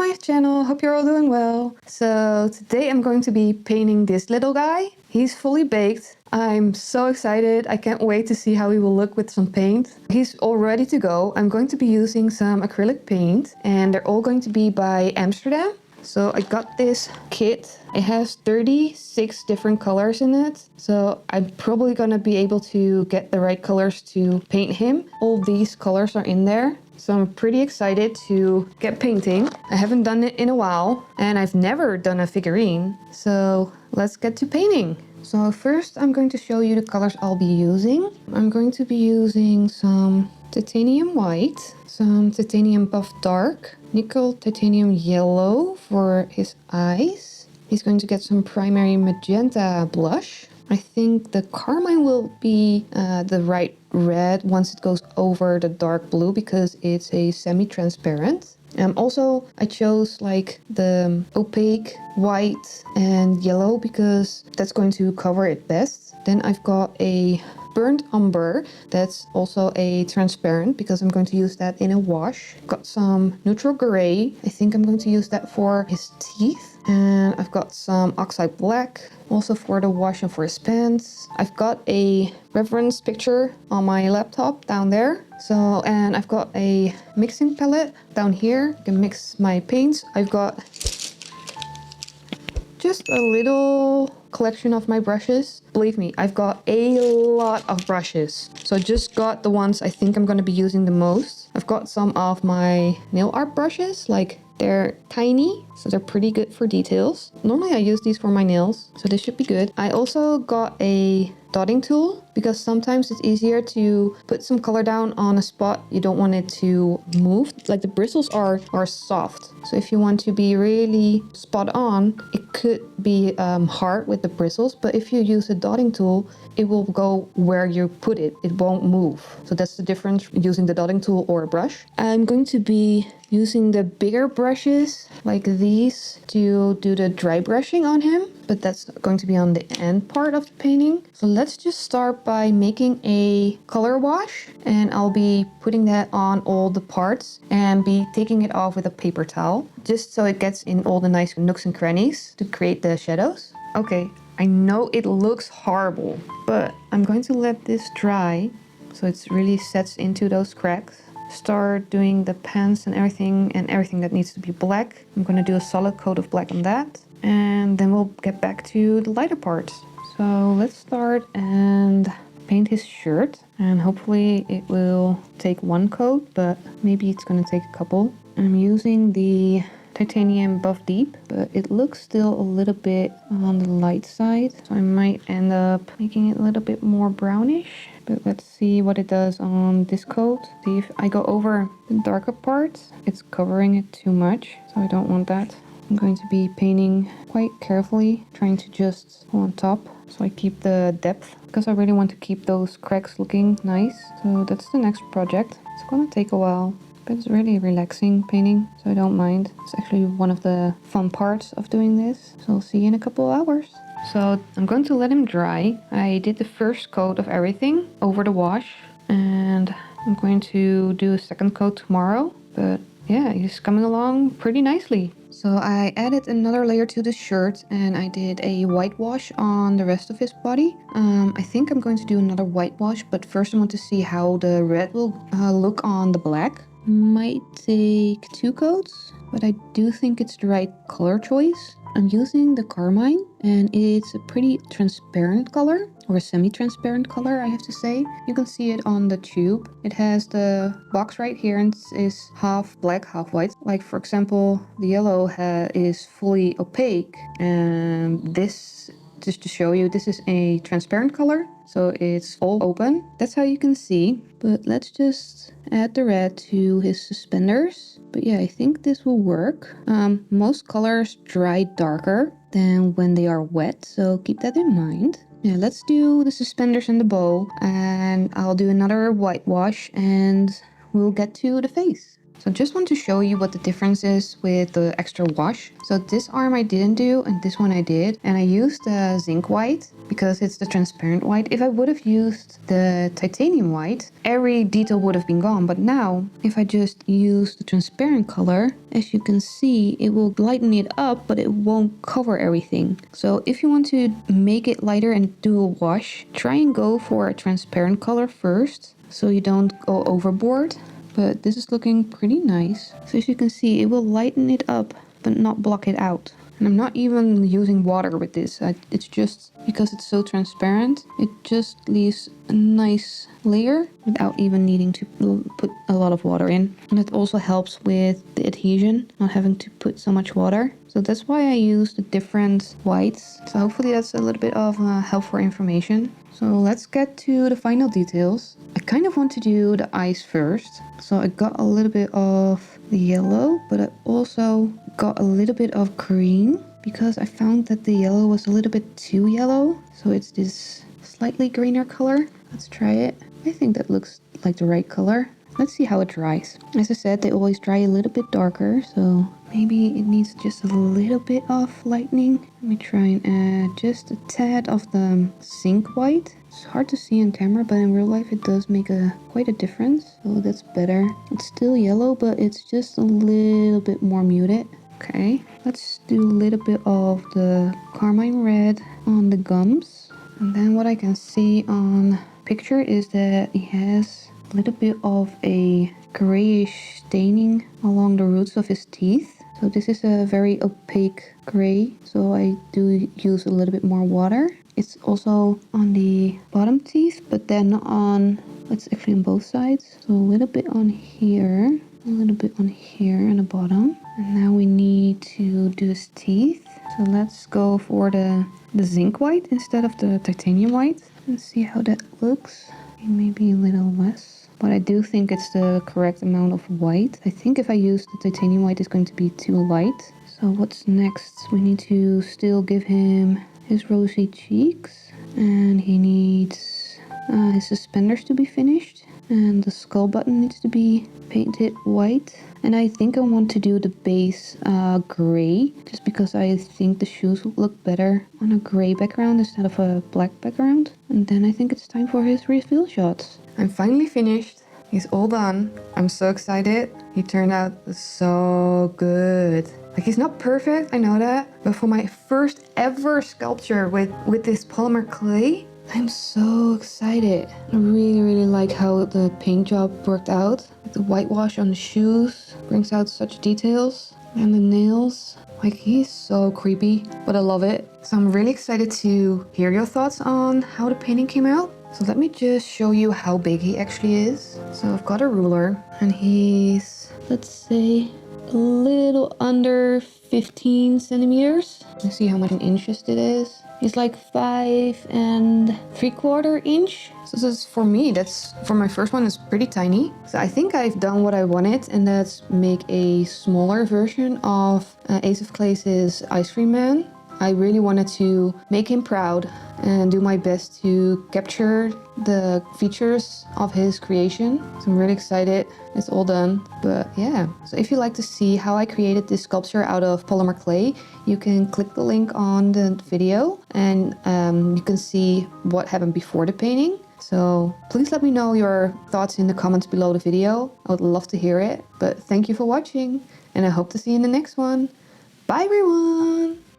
my channel, hope you're all doing well. So today I'm going to be painting this little guy. He's fully baked. I'm so excited. I can't wait to see how he will look with some paint. He's all ready to go. I'm going to be using some acrylic paint and they're all going to be by Amsterdam. So I got this kit. It has 36 different colors in it. So I'm probably gonna be able to get the right colors to paint him. All these colors are in there. So I'm pretty excited to get painting. I haven't done it in a while and I've never done a figurine. So let's get to painting. So first I'm going to show you the colors I'll be using. I'm going to be using some titanium white, some titanium buff dark, nickel titanium yellow for his eyes. He's going to get some primary magenta blush. I think the carmine will be the right red once it goes over the dark blue because it's a semi-transparent. Also, I chose like the opaque white and yellow because that's going to cover it best. Then I've got a burnt umber that's also a transparent because I'm going to use that in a wash. Got some neutral gray. I think I'm going to use that for his teeth. And I've got some oxide black also for the wash and for his pants. I've got a reference picture on my laptop down there. So, and I've got a mixing palette down here. I can mix my paints. I've got just a little collection of my brushes. Believe me, I've got a lot of brushes. So I just got the ones I think I'm going to be using the most. I've got some of my nail art brushes, like they're tiny, so they're pretty good for details. Normally I use these for my nails, so this should be good. I also got a dotting tool because sometimes it's easier to put some color down on a spot you don't want it to move. Like the bristles are soft, so if you want to be really spot on, it could be hard with the bristles, but if you use a dotting tool, it will go where you put it. It won't move. So that's the difference using the dotting tool or a brush. I'm going to be using the bigger brushes like these to do the dry brushing on him, but that's going to be on the end part of the painting. So let's just start by making a color wash, and I'll be putting that on all the parts and be taking it off with a paper towel just so it gets in all the nice nooks and crannies to create the shadows. Okay, I know it looks horrible, but I'm going to let this dry so it really sets into those cracks. Start doing the pants and everything that needs to be black. I'm going to do a solid coat of black on that, and then we'll get back to the lighter parts. So let's start and paint his shirt, and hopefully it will take one coat, but maybe it's going to take a couple. I'm using the titanium buff deep, but it looks still a little bit on the light side, so I might end up making it a little bit more brownish. But let's see what it does on this coat. See if I go over the darker parts, it's covering it too much, so I don't want that. I'm going to be painting quite carefully, trying to just go on top so I keep the depth, because I really want to keep those cracks looking nice. So that's the next project. It's gonna take a while, but it's really relaxing painting, so I don't mind. It's actually one of the fun parts of doing this. So I'll see you in a couple of hours. So I'm going to let him dry. I did the first coat of everything over the wash, and I'm going to do a second coat tomorrow. But yeah, he's coming along pretty nicely. So I added another layer to the shirt and I did a whitewash on the rest of his body. I think I'm going to do another whitewash, but first I want to see how the red will look on the black. Might take 2 coats, but I do think it's the right color choice. I'm using the carmine and it's a pretty transparent color, or a semi-transparent color, I have to say. You can see it on the tube. It has the box right here and is half black, half white. Like for example, the yellow is fully opaque, and this, just to show you, this is a transparent color, so it's all open. That's how you can see. But let's just add the red to his suspenders. But yeah, I think this will work. Most colors dry darker than when they are wet, so keep that in mind. Yeah, let's do the suspenders and the bow, and I'll do another whitewash and we'll get to the face. So I just want to show you what the difference is with the extra wash. So this arm I didn't do and this one I did. And I used the zinc white because it's the transparent white. If I would have used the titanium white, every detail would have been gone. But now, if I just use the transparent color, as you can see, it will lighten it up, but it won't cover everything. So if you want to make it lighter and do a wash, try and go for a transparent color first, so you don't go overboard. But this is looking pretty nice. So as you can see, it will lighten it up, but not block it out. And I'm not even using water with this. It's just because it's so transparent, it just leaves a nice layer without even needing to put a lot of water in. And it also helps with the adhesion, not having to put so much water. So that's why I use the different whites. So hopefully that's a little bit of helpful information. So let's get to the final details. I kind of want to do the eyes first. So I got a little bit of the yellow, but I also got a little bit of green because I found that the yellow was a little bit too yellow. So it's this slightly greener color. Let's try it. I think that looks like the right color. Let's see how it dries. As I said, they always dry a little bit darker, so maybe it needs just a little bit of lightening. Let me try and add just a tad of the zinc white. It's hard to see on camera, but in real life it does make quite a difference. So that's better. It's still yellow, but it's just a little bit more muted. Okay, let's do a little bit of the carmine red on the gums. And then what I can see on picture is that it has a little bit of a grayish staining along the roots of his teeth. So this is a very opaque gray, so I do use a little bit more water. It's also on the bottom teeth, but then not on, it's actually on both sides. So a little bit on here, a little bit on here on the bottom. And now we need to do his teeth. So let's go for the zinc white instead of the titanium white and see how that looks. Maybe a little less, but I do think it's the correct amount of white. I think if I use the titanium white, it's going to be too light. So what's next? We need to still give him his rosy cheeks, and he needs his suspenders to be finished, and the skull button needs to be painted white. And I think I want to do the base gray, just because I think the shoes will look better on a gray background instead of a black background. And then I think it's time for his reveal shots. I'm finally finished. He's all done. I'm so excited. He turned out so good. Like, he's not perfect, I know that, but for my first ever sculpture with this polymer clay, I'm so excited. I really like how the paint job worked out. The whitewash on the shoes brings out such details. And the nails. Like, he's so creepy, but I love it. So I'm really excited to hear your thoughts on how the painting came out. So let me just show you how big he actually is. So I've got a ruler and he's, let's say, a little under 15 centimeters. Let's see how much in inches it is. It's like 5 3/4 inch. So this is, for me, that's, for my first one, is pretty tiny. So I think I've done what I wanted, and that's make a smaller version of Ace of Clay's Ice Cream Man. I really wanted to make him proud and do my best to capture the features of his creation. So I'm really excited. It's all done. But yeah, so if you'd like to see how I created this sculpture out of polymer clay, you can click the link on the video and you can see what happened before the painting. So please let me know your thoughts in the comments below the video. I would love to hear it. But thank you for watching, and I hope to see you in the next one. Bye everyone!